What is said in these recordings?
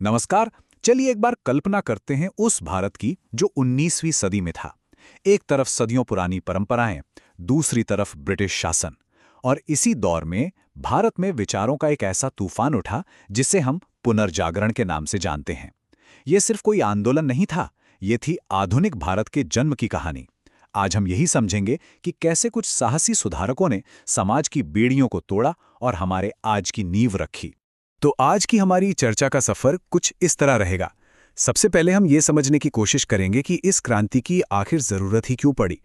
नमस्कार। चलिए एक बार कल्पना करते हैं उस भारत की जो 19वीं सदी में था। एक तरफ सदियों पुरानी परंपराएं, दूसरी तरफ ब्रिटिश शासन। और इसी दौर में भारत में विचारों का एक ऐसा तूफान उठा जिसे हम पुनर्जागरण के नाम से जानते हैं। ये सिर्फ कोई आंदोलन नहीं था, ये थी आधुनिक भारत के जन्म की कहानी। आज हम यही समझेंगे कि कैसे कुछ साहसी सुधारकों ने समाज की बेड़ियों को तोड़ा और हमारे आज की नींव रखी। तो आज की हमारी चर्चा का सफर कुछ इस तरह रहेगा। सबसे पहले हम ये समझने की कोशिश करेंगे कि इस क्रांति की आखिर जरूरत ही क्यों पड़ी।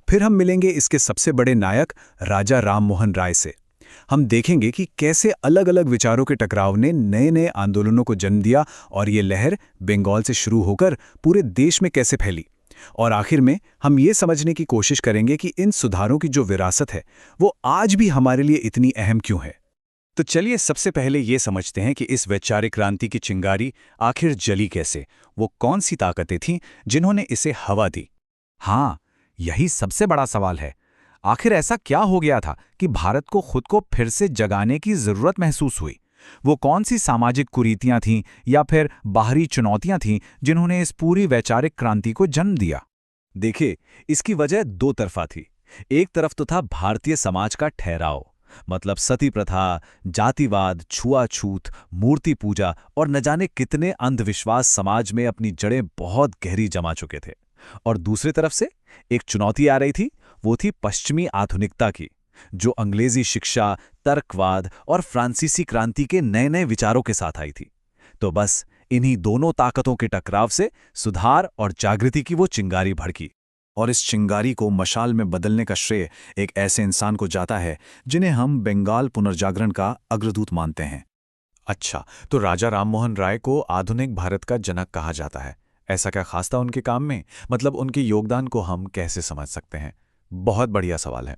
फिर हम मिलेंगे इसके सबसे बड़े नायक राजा राम मोहन राय से। हम देखेंगे कि कैसे अलग अलग विचारों के टकराव ने नए नए आंदोलनों को जन्म दिया और ये लहर बंगाल से शुरू होकर पूरे देश में कैसे फैली। और आखिर में हम ये समझने की कोशिश करेंगे कि इन सुधारों की जो विरासत है वो आज भी हमारे लिए इतनी अहम क्यों है। तो चलिए सबसे पहले ये समझते हैं कि इस वैचारिक क्रांति की चिंगारी आखिर जली कैसे। वो कौन सी ताकतें थीं जिन्होंने इसे हवा दी। हाँ, यही सबसे बड़ा सवाल है। आखिर ऐसा क्या हो गया था कि भारत को खुद को फिर से जगाने की जरूरत महसूस हुई? वो कौन सी सामाजिक कुरीतियां थीं या फिर बाहरी चुनौतियां थीं जिन्होंने इस पूरी वैचारिक क्रांति को जन्म दिया? देखिए, इसकी वजह दो तरफा थी। एक तरफ तो था भारतीय समाज का ठहराव, मतलब सती प्रथा, जातिवाद, छुआछूत, मूर्ति पूजा और न जाने कितने अंधविश्वास समाज में अपनी जड़ें बहुत गहरी जमा चुके थे। और दूसरी तरफ से एक चुनौती आ रही थी, वो थी पश्चिमी आधुनिकता की, जो अंग्रेजी शिक्षा, तर्कवाद और फ्रांसीसी क्रांति के नए नए विचारों के साथ आई थी। तो बस इन्हीं दोनों ताकतों के टकराव से सुधार और जागृति की वो चिंगारी भड़की। और इस चिंगारी को मशाल में बदलने का श्रेय एक ऐसे इंसान को जाता है जिन्हें हम बंगाल पुनर्जागरण का अग्रदूत मानते हैं। अच्छा, तो राजा राममोहन राय को आधुनिक भारत का जनक कहा जाता है। ऐसा क्या खास था उनके काम में? मतलब उनके योगदान को हम कैसे समझ सकते हैं? बहुत बढ़िया सवाल है।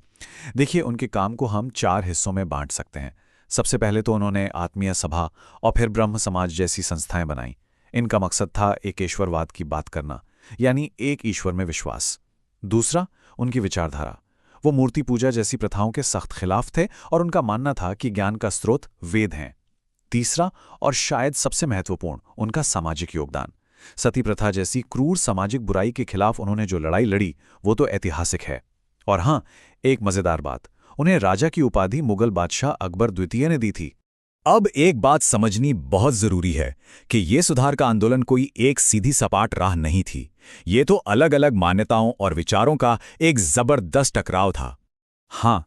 देखिए, उनके काम को हम 4 हिस्सों में बांट सकते हैं। सबसे पहले तो उन्होंने आत्मीय सभा और फिर ब्रह्म समाज जैसी संस्थाएं बनाई। इनका मकसद था एकेश्वरवाद की बात करना, यानी एक ईश्वर में विश्वास। दूसरा, उनकी विचारधारा। वो मूर्ति पूजा जैसी प्रथाओं के सख्त खिलाफ थे और उनका मानना था कि ज्ञान का स्रोत वेद हैं। तीसरा और शायद सबसे महत्वपूर्ण, उनका सामाजिक योगदान। सती प्रथा जैसी क्रूर सामाजिक बुराई के खिलाफ उन्होंने जो लड़ाई लड़ी वो तो ऐतिहासिक है। और हाँ, एक मजेदार बात, उन्हें राजा की उपाधि मुगल बादशाह अकबर द्वितीय ने दी थी। अब एक बात समझनी बहुत जरूरी है कि ये सुधार का आंदोलन कोई एक सीधी सपाट राह नहीं थी। ये तो अलग अलग मान्यताओं और विचारों का एक जबरदस्त टकराव था। हाँ,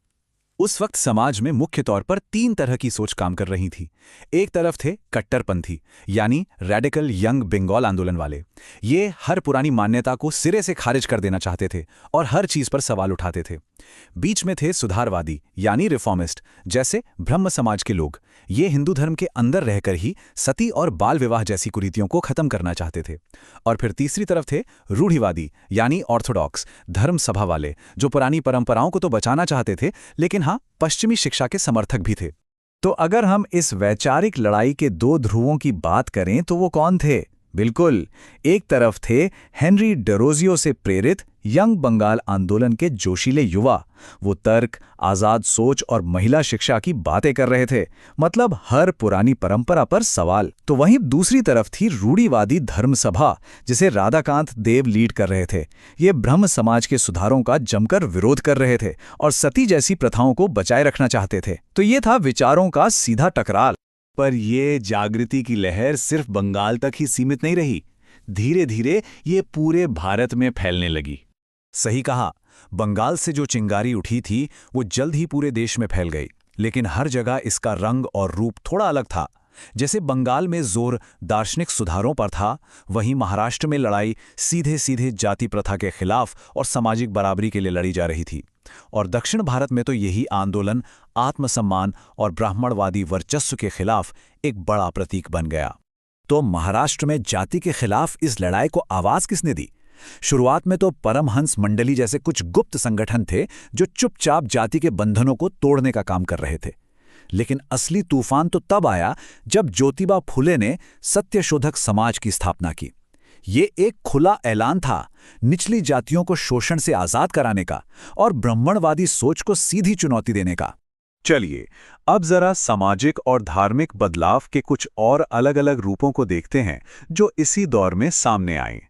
उस वक्त समाज में मुख्य तौर पर 3 तरह की सोच काम कर रही थी। एक तरफ थे कट्टरपंथी, यानी रेडिकल यंग बंगाल आंदोलन वाले। ये हर पुरानी मान्यता को सिरे से खारिज कर देना चाहते थे और हर चीज पर सवाल उठाते थे। बीच में थे सुधारवादी, यानी रिफॉर्मिस्ट, जैसे ब्रह्म समाज के लोग। ये हिंदू धर्म के अंदर रहकर ही सती और बाल विवाह जैसी कुरीतियों को खत्म करना चाहते थे। और फिर तीसरी तरफ थे रूढ़िवादी, यानी ऑर्थोडॉक्स धर्म सभा वाले, जो पुरानी परंपराओं को तो बचाना चाहते थे लेकिन हाँ, पश्चिमी शिक्षा के समर्थक भी थे। तो अगर हम इस वैचारिक लड़ाई के 2 ध्रुवों की बात करें तो वो कौन थे? बिल्कुल, एक तरफ थे हेनरी डेरोजियो से प्रेरित यंग बंगाल आंदोलन के जोशीले युवा। वो तर्क, आजाद सोच और महिला शिक्षा की बातें कर रहे थे, मतलब हर पुरानी परंपरा पर सवाल। तो वहीं दूसरी तरफ थी रूढ़िवादी धर्म सभा, जिसे राधाकांत देव लीड कर रहे थे। ये ब्रह्म समाज के सुधारों का जमकर विरोध कर रहे थे और सती जैसी प्रथाओं को बचाए रखना चाहते थे। तो ये था विचारों का सीधा टकराव। पर ये जागृति की लहर सिर्फ बंगाल तक ही सीमित नहीं रही। धीरे धीरे ये पूरे भारत में फैलने लगी। सही कहा, बंगाल से जो चिंगारी उठी थी वो जल्द ही पूरे देश में फैल गई। लेकिन हर जगह इसका रंग और रूप थोड़ा अलग था। जैसे बंगाल में जोर दार्शनिक सुधारों पर था, वहीं महाराष्ट्र में लड़ाई सीधे सीधे जाति प्रथा के खिलाफ और सामाजिक बराबरी के लिए लड़ी जा रही थी। और दक्षिण भारत में तो यही आंदोलन आत्मसम्मान और ब्राह्मणवादी वर्चस्व के खिलाफ एक बड़ा प्रतीक बन गया। तो महाराष्ट्र में जाति के खिलाफ इस लड़ाई को आवाज किसने दी? शुरुआत में तो परमहंस मंडली जैसे कुछ गुप्त संगठन थे जो चुपचाप जाति के बंधनों को तोड़ने का काम कर रहे थे। लेकिन असली तूफान तो तब आया जब ज्योतिबा फुले ने सत्यशोधक समाज की स्थापना की। ये एक खुला ऐलान था निचली जातियों को शोषण से आजाद कराने का और ब्राह्मणवादी सोच को सीधी चुनौती देने का। चलिए, अब जरा सामाजिक और धार्मिक बदलाव के कुछ और अलग-अलग रूपों को देखते हैं जो इसी दौर में सामने आए।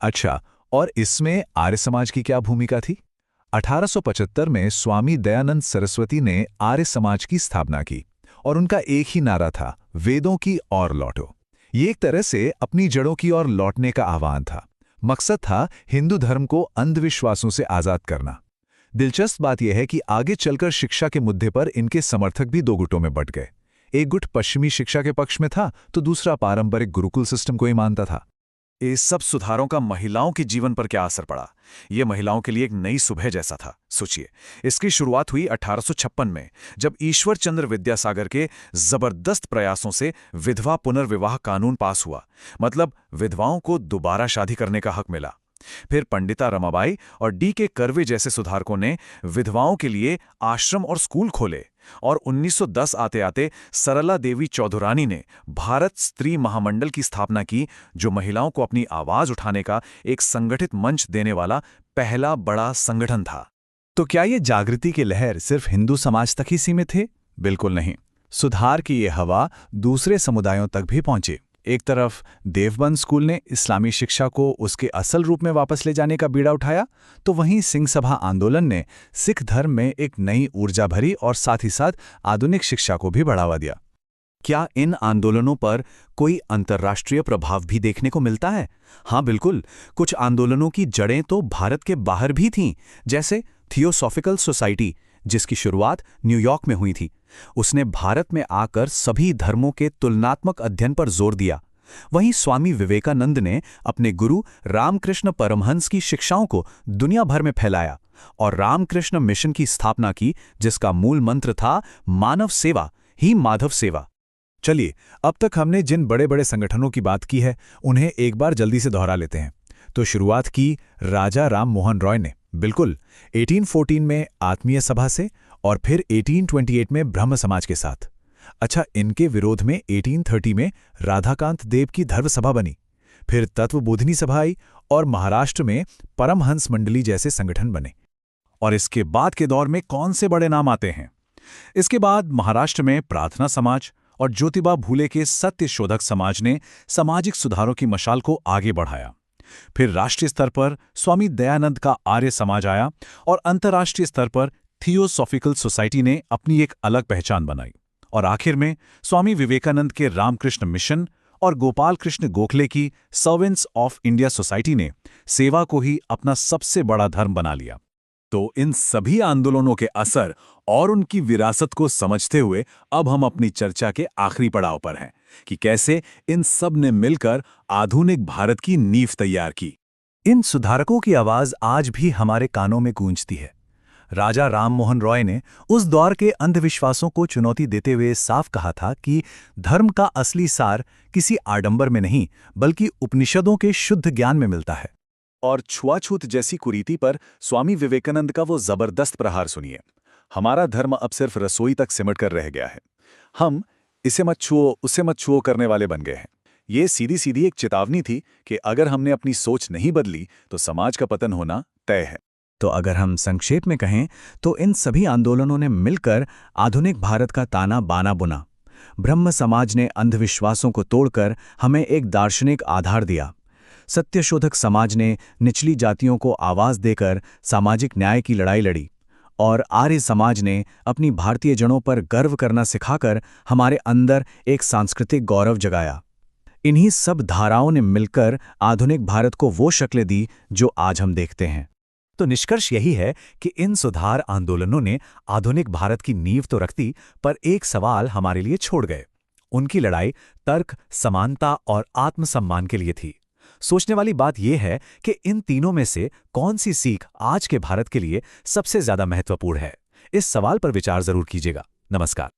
अच्छा, और इसमें आर्य समाज की क्या भूमिका थी? 1875 में स्वामी दयानंद सरस्वती ने आर्य समाज की स्थापना की और उनका एक ही नारा था, वेदों की ओर लौटो। ये एक तरह से अपनी जड़ों की ओर लौटने का आह्वान था। मकसद था हिंदू धर्म को अंधविश्वासों से आजाद करना। दिलचस्प बात यह है कि आगे चलकर शिक्षा के मुद्दे पर इनके समर्थक भी दो गुटों में बंट गए। एक गुट पश्चिमी शिक्षा के पक्ष में था तो दूसरा पारंपरिक गुरुकुल सिस्टम को ही मानता था। इस सब सुधारों का महिलाओं के जीवन पर क्या असर पड़ा? ये महिलाओं के लिए एक नई सुबह जैसा था। सोचिए, इसकी शुरुआत हुई 1856 में, जब ईश्वर चंद्र विद्यासागर के जबरदस्त प्रयासों से विधवा पुनर्विवाह कानून पास हुआ। मतलब विधवाओं को दोबारा शादी करने का हक मिला। फिर पंडिता रमाबाई और डी.के. कर्वे जैसे सुधारकों ने विधवाओं के लिए आश्रम और स्कूल खोले और 1910 आते आते सरला देवी चौधुरानी ने भारत स्त्री महामंडल की स्थापना की, जो महिलाओं को अपनी आवाज उठाने का एक संगठित मंच देने वाला पहला बड़ा संगठन था। तो क्या ये जागृति की लहर सिर्फ हिंदू समाज तक ही सीमित थे? बिल्कुल नहीं। सुधार की ये हवा दूसरे समुदायों तक भी पहुंची। एक तरफ देवबंद स्कूल ने इस्लामी शिक्षा को उसके असल रूप में वापस ले जाने का बीड़ा उठाया, तो वहीं सिंह सभा आंदोलन ने सिख धर्म में एक नई ऊर्जा भरी और साथ ही साथ आधुनिक शिक्षा को भी बढ़ावा दिया। क्या इन आंदोलनों पर कोई अंतर्राष्ट्रीय प्रभाव भी देखने को मिलता है? हाँ बिल्कुल। कुछ आंदोलनों की जड़ें तो भारत के बाहर भी थीं, जैसे थियोसॉफिकल सोसाइटी, जिसकी शुरुआत न्यूयॉर्क में हुई थी। उसने भारत में आकर सभी धर्मों के तुलनात्मक अध्ययन पर जोर दिया। वहीं स्वामी विवेकानंद ने अपने गुरु रामकृष्ण परमहंस की शिक्षाओं को दुनिया भर में फैलाया और रामकृष्ण मिशन की स्थापना की, जिसका मूल मंत्र था मानव सेवा ही माधव सेवा। चलिए, अब तक हमने जिन बड़े बड़े संगठनों की बात की है उन्हें एक बार जल्दी से दोहरा लेते हैं। तो शुरुआत की राजा राम मोहन रॉय ने, बिल्कुल 1814 में आत्मीय सभा से और फिर 1828 में ब्रह्म समाज के साथ। अच्छा, इनके विरोध में 1830 में राधाकांत देव की धर्म सभा बनी, फिर तत्वबोधिनी सभा आई और महाराष्ट्र में परमहंस मंडली जैसे संगठन बने। और इसके बाद के दौर में कौन से बड़े नाम आते हैं? इसके बाद महाराष्ट्र में प्रार्थना समाज और ज्योतिबा फूले के सत्य शोधक समाज ने सामाजिक सुधारों की मशाल को आगे बढ़ाया। फिर राष्ट्रीय स्तर पर स्वामी दयानंद का आर्य समाज आया और अंतर्राष्ट्रीय स्तर पर थियोसॉफिकल सोसाइटी ने अपनी एक अलग पहचान बनाई। और आखिर में स्वामी विवेकानंद के रामकृष्ण मिशन और गोपाल कृष्ण गोखले की सर्वेंट्स ऑफ इंडिया सोसाइटी ने सेवा को ही अपना सबसे बड़ा धर्म बना लिया। तो इन सभी आंदोलनों के असर और उनकी विरासत को समझते हुए अब हम अपनी चर्चा के आखिरी पड़ाव पर हैं कि कैसे इन सब ने मिलकर आधुनिक भारत की नींव तैयार की। इन सुधारकों की आवाज आज भी हमारे कानों में गूंजती है। राजा राम मोहन रॉय ने उस दौर के अंधविश्वासों को चुनौती देते हुए साफ कहा था कि धर्म का असली सार किसी आडंबर में नहीं, बल्कि उपनिषदों के शुद्ध ज्ञान में मिलता है। और छुआछूत जैसी कुरीति पर स्वामी विवेकानंद का वो जबरदस्त प्रहार सुनिए। हमारा धर्म अब सिर्फ रसोई तक सिमट कर रह गया है। हम इसे मत छुओ, उसे मत छुओ करने वाले बन गए हैं। ये सीधी सीधी एक चेतावनी थी कि अगर हमने अपनी सोच नहीं बदली तो समाज का पतन होना तय है। तो अगर हम संक्षेप में कहें तो इन सभी आंदोलनों ने मिलकर आधुनिक भारत का ताना बाना बुना। ब्रह्म समाज ने अंधविश्वासों को तोड़कर हमें एक दार्शनिक आधार दिया। सत्यशोधक समाज ने निचली जातियों को आवाज देकर सामाजिक न्याय की लड़ाई लड़ी और आर्य समाज ने अपनी भारतीय जड़ों पर गर्व करना सिखाकर हमारे अंदर एक सांस्कृतिक गौरव जगाया। इन्हीं सब धाराओं ने मिलकर आधुनिक भारत को वो शक्लें दी जो आज हम देखते हैं। तो निष्कर्ष यही है कि इन सुधार आंदोलनों ने आधुनिक भारत की नींव तो रखती, पर एक सवाल हमारे लिए छोड़ गए। उनकी लड़ाई तर्क, समानता और आत्मसम्मान के लिए थी। सोचने वाली बात यह है कि इन तीनों में से कौन सी सीख आज के भारत के लिए सबसे ज्यादा महत्वपूर्ण है? इस सवाल पर विचार जरूर कीजिएगा। नमस्कार।